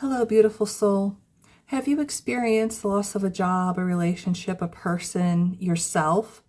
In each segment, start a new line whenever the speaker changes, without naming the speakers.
Hello, beautiful soul. Have you experienced the loss of a job, a relationship, a person, yourself?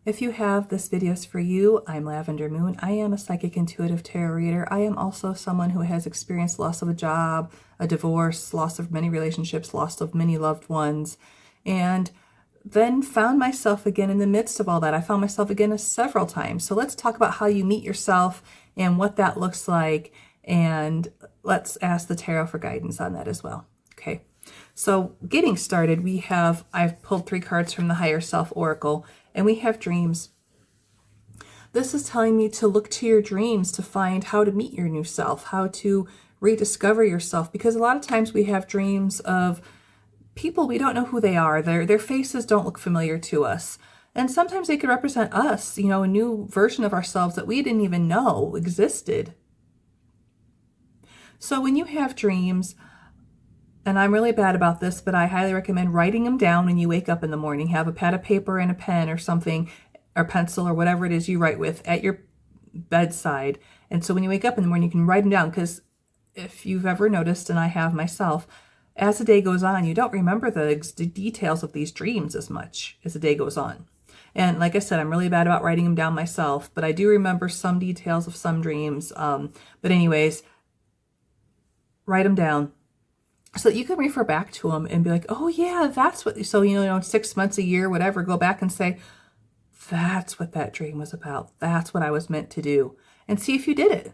If you have, this video is for you. I'm Lavender Moon. I am a psychic intuitive tarot reader. I am also someone who has experienced loss of a job, a divorce, loss of many relationships, loss of many loved ones, and then found myself again in the midst of all that. I found myself again several times. So let's talk about how you meet yourself and what that looks like. And let's ask the tarot for guidance on that as well. Okay. So getting started, I've pulled 3 cards from the Higher Self Oracle, and we have dreams. This is telling me to look to your dreams to find how to meet your new self, how to rediscover yourself, because a lot of times we have dreams of people we don't know who they are. Their faces don't look familiar to us. And sometimes they could represent us, a new version of ourselves that we didn't even know existed. So when you have dreams, and I'm really bad about this, but I highly recommend writing them down when you wake up in the morning. Have a pad of paper and a pen or something, or pencil or whatever it is you write with at your bedside. And so when you wake up in the morning, you can write them down, because if you've ever noticed, and I have myself, as the day goes on, you don't remember the details of these dreams as much as the day goes on. And like I said, I'm really bad about writing them down myself, but I do remember some details of some dreams. But anyways, write them down so that you can refer back to them and be like, oh yeah, that's what, so, 6 months, a year, whatever, go back and say, that's what that dream was about. That's what I was meant to do. And see if you did it.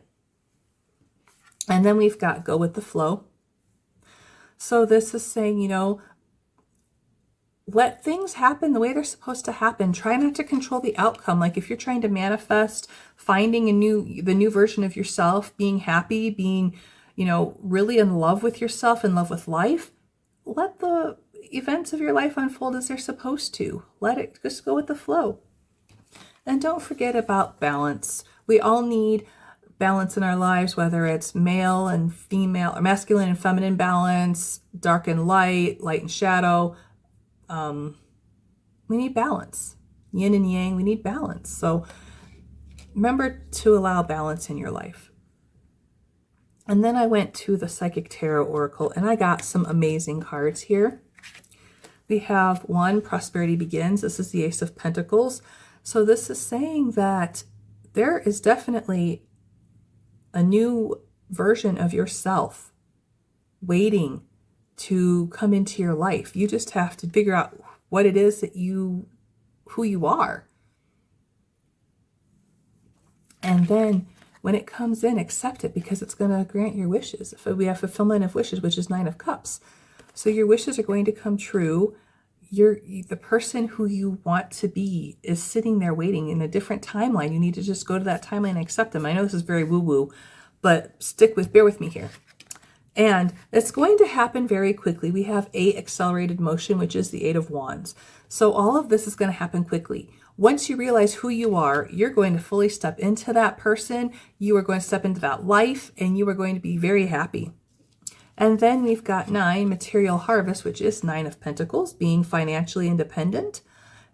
And then we've got go with the flow. So this is saying, let things happen the way they're supposed to happen. Try not to control the outcome. Like if you're trying to manifest finding the new version of yourself, being happy, being, really in love with yourself, in love with life, let the events of your life unfold as they're supposed to. Let it just go with the flow. And don't forget about balance. We all need balance in our lives, whether it's male and female, or masculine and feminine balance, dark and light, light and shadow. We need balance. Yin and yang, we need balance. So remember to allow balance in your life. And then I went to the Psychic Tarot Oracle, and I got some amazing cards here. We have one, Prosperity Begins. This is the Ace of Pentacles. So this is saying that there is definitely a new version of yourself waiting to come into your life. You just have to figure out what it is who you are. And then when it comes in, accept it, because it's going to grant your wishes. If we have fulfillment of wishes, which is 9 of Cups. So your wishes are going to come true. The person who you want to be is sitting there waiting in a different timeline. You need to just go to that timeline and accept them. I know this is very woo-woo, but bear with me here. And it's going to happen very quickly. We have 8 accelerated motion, which is the 8 of Wands. So all of this is going to happen quickly. Once you realize who you are, you're going to fully step into that person. You are going to step into that life, and you are going to be very happy. And then we've got 9, Material Harvest, which is 9 of Pentacles, being financially independent,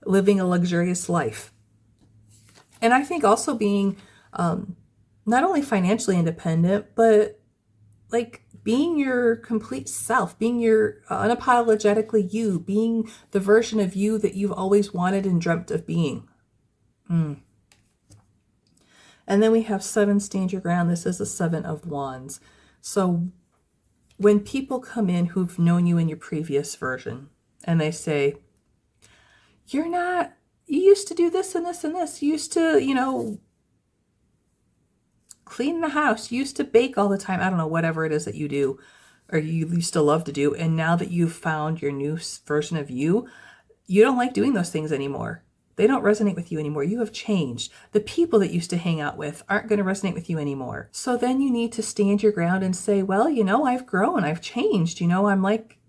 living a luxurious life. And I think also being not only financially independent, but like being your complete self, being your unapologetically you, being the version of you that you've always wanted and dreamt of being. And then we have 7, Stand Your Ground. This is the 7 of Wands. So when people come in who've known you in your previous version, and they say, you used to do this and this and this. You used to, clean the house. You used to bake all the time. I don't know, whatever it is that you do, or you used to love to do. And now that you've found your new version of you, you don't like doing those things anymore. They don't resonate with you anymore. You have changed. The people that you used to hang out with aren't going to resonate with you anymore. So then you need to stand your ground and say, well, I've grown. I've changed. I'm like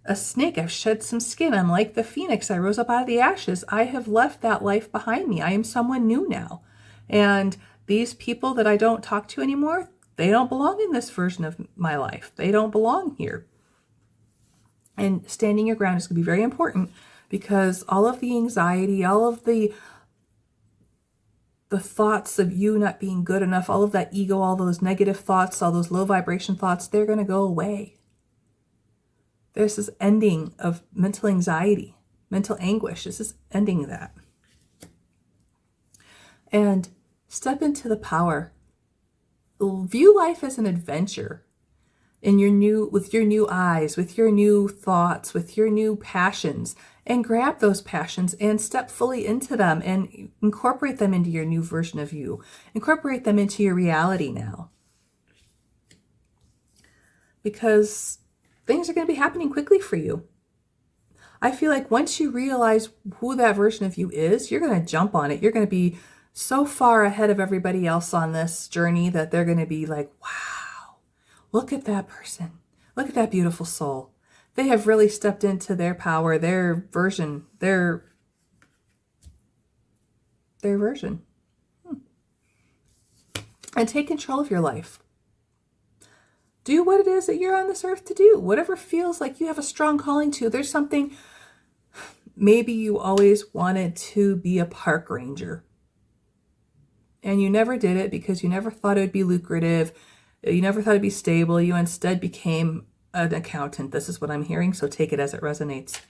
a snake. I've shed some skin. I'm like the phoenix. I rose up out of the ashes. I have left that life behind me. I am someone new now. And these people that I don't talk to anymore, they don't belong in this version of my life. They don't belong here. And standing your ground is going to be very important, because all of the anxiety, all of the the thoughts of you not being good enough, all of that ego, all those negative thoughts, all those low vibration thoughts, they're going to go away. There's this ending of mental anxiety, mental anguish. This is ending that. And step into the power. View life as an adventure with your new eyes, with your new thoughts, with your new passions, and grab those passions and step fully into them and incorporate them into your new version of you. Incorporate them into your reality now. Because things are going to be happening quickly for you. I feel like once you realize who that version of you is, you're going to jump on it. You're going to be so far ahead of everybody else on this journey that they're going to be like, wow, look at that person. Look at that beautiful soul. They have really stepped into their power, their version, their version. And take control of your life. Do what it is that you're on this earth to do. Whatever feels like you have a strong calling to. There's something, maybe you always wanted to be a park ranger. And you never did it because you never thought it would be lucrative. You never thought it'd be stable. You instead became an accountant. This is what I'm hearing, so take it as it resonates.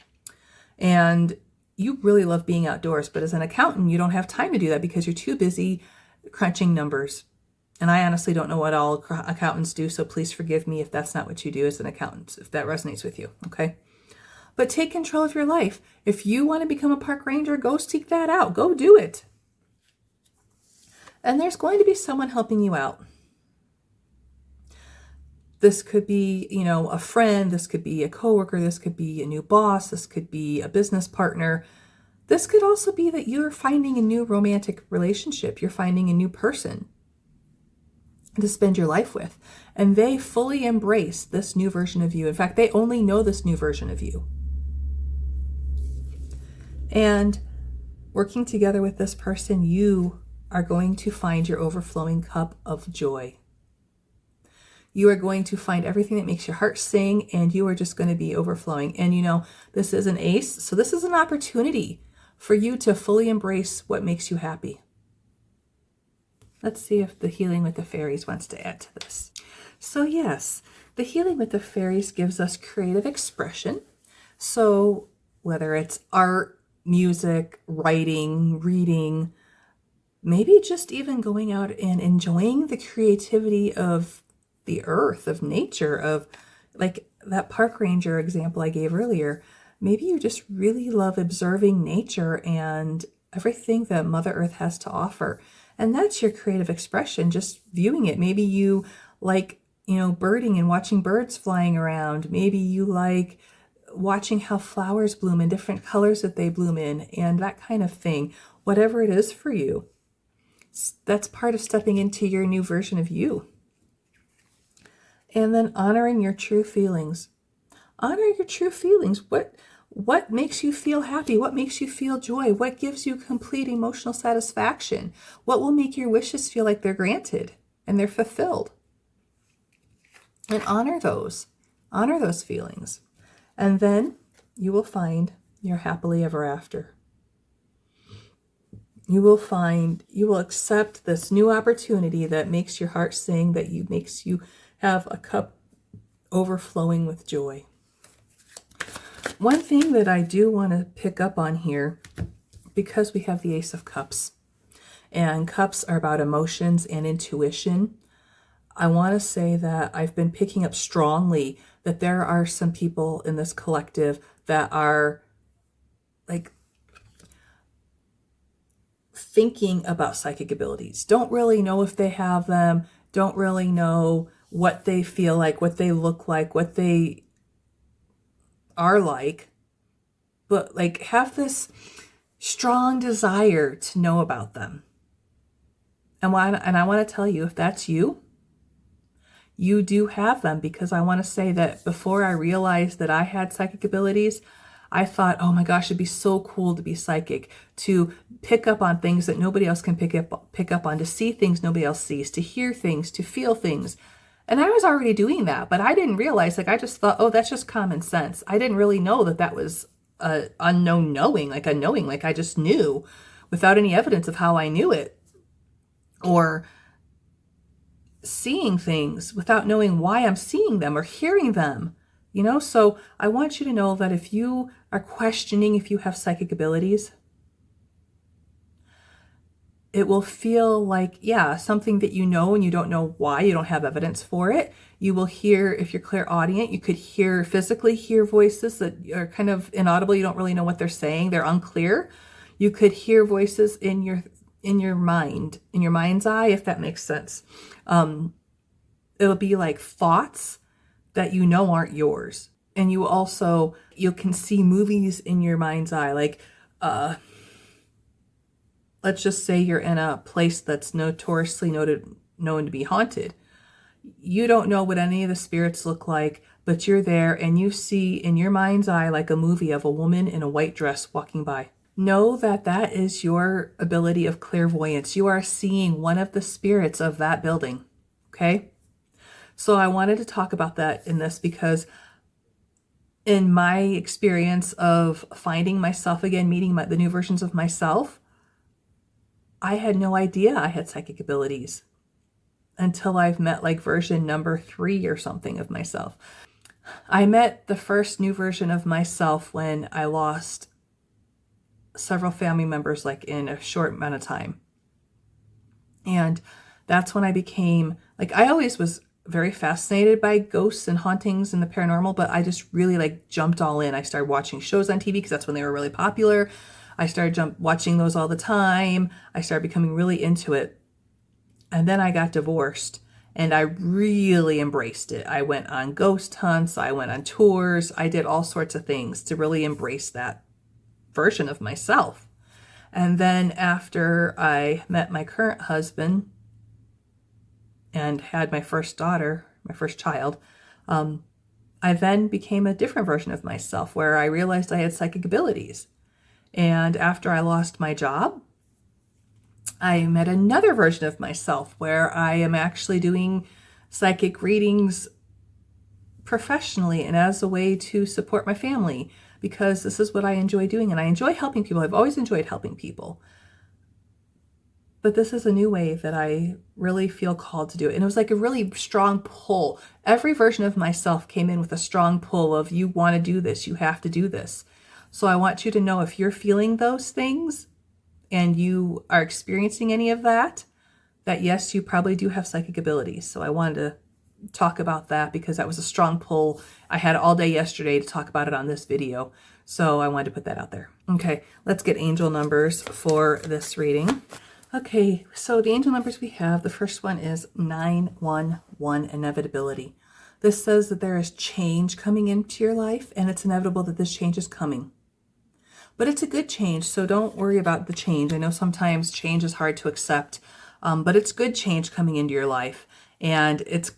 And you really love being outdoors, but as an accountant, you don't have time to do that because you're too busy crunching numbers. And I honestly don't know what all accountants do, so please forgive me if that's not what you do as an accountant, if that resonates with you, okay? But take control of your life. If you want to become a park ranger, go seek that out. Go do it. And there's going to be someone helping you out. This could be, a friend. This could be a coworker. This could be a new boss. This could be a business partner. This could also be that you're finding a new romantic relationship. You're finding a new person to spend your life with. And they fully embrace this new version of you. In fact, they only know this new version of you. And working together with this person, you are going to find your overflowing cup of joy. You are going to find everything that makes your heart sing, and you are just going to be overflowing. And this is an ace, so this is an opportunity for you to fully embrace what makes you happy. Let's see if the Healing with the Fairies wants to add to this. So yes, the Healing with the Fairies gives us creative expression. So whether it's art, music, writing, reading, maybe just even going out and enjoying the creativity of the earth, of nature, of like that park ranger example I gave earlier. Maybe you just really love observing nature and everything that Mother Earth has to offer. And that's your creative expression, just viewing it. Maybe you like, birding and watching birds flying around. Maybe you like watching how flowers bloom in different colors that they bloom in and that kind of thing. Whatever it is for you, that's part of stepping into your new version of you. And then honoring your true feelings. Honor your true feelings. What makes you feel happy? What makes you feel joy? What gives you complete emotional satisfaction? What will make your wishes feel like they're granted and they're fulfilled? And honor those. Honor those feelings. And then you will find your happily ever after. You will accept this new opportunity that makes your heart sing, makes you have a cup overflowing with joy. One thing that I do want to pick up on here, because we have the Ace of Cups, and cups are about emotions and intuition, I want to say that I've been picking up strongly that there are some people in this collective that are like thinking about psychic abilities, don't really know if they have them, don't really know what they feel like, what they look like, what they are like, but like have this strong desire to know about them. And I want to tell you, if that's you, you do have them, because I want to say that before I realized that I had psychic abilities, I thought, oh my gosh, it'd be so cool to be psychic, to pick up on things that nobody else can pick up on, to see things nobody else sees, to hear things, to feel things. And I was already doing that, but I didn't realize, I just thought, oh, that's just common sense. I didn't really know that was a unknown knowing, like a knowing, like I just knew without any evidence of how I knew it. or seeing things without knowing why I'm seeing them or hearing them. So I want you to know that if you are questioning if you have psychic abilities, it will feel like, yeah, something that you know and you don't know why, you don't have evidence for it. You will hear, if you're clairaudient, you could physically hear voices that are kind of inaudible. You don't really know what they're saying. They're unclear. You could hear voices in your mind, in your mind's eye, if that makes sense. It'll be like thoughts that you know aren't yours. And you can see movies in your mind's eye, like, let's just say you're in a place that's notoriously known to be haunted. You don't know what any of the spirits look like, but you're there and you see in your mind's eye like a movie of a woman in a white dress walking by. Know that that is your ability of clairvoyance. You are seeing one of the spirits of that building. Okay? So I wanted to talk about that in this because in my experience of finding myself again, meeting the new versions of myself, I had no idea I had psychic abilities until I've met like version number 3 or something of myself. I met the first new version of myself when I lost several family members, like in a short amount of time. And that's when I became, like, I always was very fascinated by ghosts and hauntings and the paranormal, but I just really like jumped all in. I started watching shows on TV because that's when they were really popular. I started watching those all the time. I started becoming really into it. And then I got divorced and I really embraced it. I went on ghost hunts. I went on tours. I did all sorts of things to really embrace that version of myself. And then after I met my current husband and had my first daughter, my first child, I then became a different version of myself where I realized I had psychic abilities. And after I lost my job, I met another version of myself where I am actually doing psychic readings professionally and as a way to support my family, because this is what I enjoy doing and I enjoy helping people. I've always enjoyed helping people. But this is a new way that I really feel called to do it. And it was like a really strong pull. Every version of myself came in with a strong pull of, you want to do this, you have to do this. So I want you to know, if you're feeling those things and you are experiencing any of that yes, you probably do have psychic abilities. So I wanted to talk about that because that was a strong pull. I had all day yesterday to talk about it on this video. So I wanted to put that out there. Okay, let's get angel numbers for this reading. Okay, so the angel numbers we have, the first one is 911, inevitability. This says that there is change coming into your life and it's inevitable that this change is coming. But it's a good change, so don't worry about the change. I know sometimes change is hard to accept, but it's good change coming into your life, and it's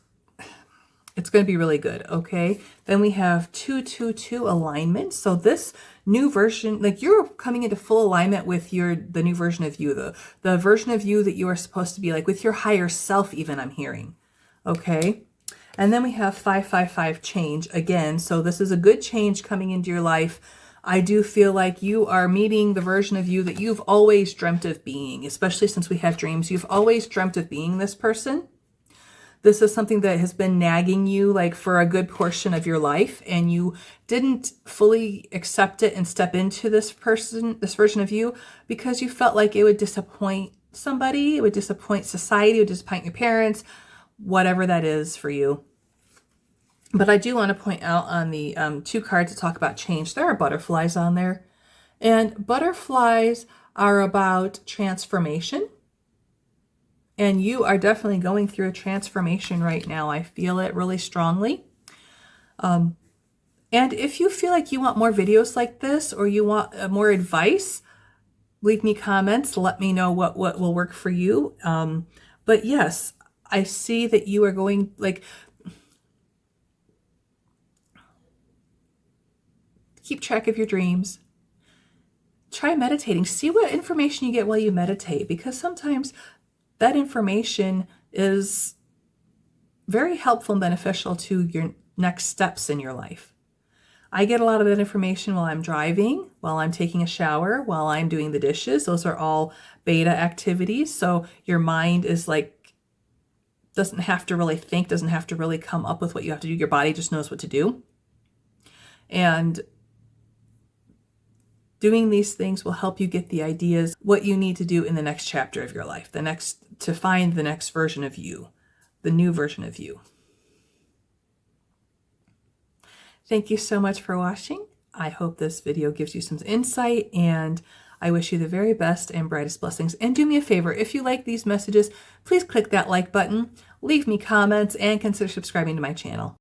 going to be really good, okay? Then we have 222 alignment. So this new version, like, you're coming into full alignment with the new version of you, the version of you that you are supposed to be, like with your higher self even, I'm hearing, okay? And then we have 555 change again. So this is a good change coming into your life. I do feel like you are meeting the version of you that you've always dreamt of being, especially since we have dreams. You've always dreamt of being this person. This is something that has been nagging you like for a good portion of your life, and you didn't fully accept it and step into this version of you, because you felt like it would disappoint somebody, it would disappoint society, it would disappoint your parents, whatever that is for you. But I do want to point out on the 2 cards to talk about change, there are butterflies on there. And butterflies are about transformation. And you are definitely going through a transformation right now. I feel it really strongly. And if you feel like you want more videos like this, or you want more advice, leave me comments. Let me know what will work for you. But yes, I see that you are going, like, keep track of your dreams. Try meditating. See what information you get while you meditate, because sometimes that information is very helpful and beneficial to your next steps in your life. I get a lot of that information while I'm driving, while I'm taking a shower, while I'm doing the dishes. Those are all beta activities. So your mind is like, doesn't have to really think, doesn't have to really come up with what you have to do. Your body just knows what to do. And doing these things will help you get the ideas, what you need to do in the next chapter of your life, to find the next version of you, the new version of you. Thank you so much for watching. I hope this video gives you some insight, and I wish you the very best and brightest blessings. And do me a favor, if you like these messages, please click that like button, leave me comments, and consider subscribing to my channel.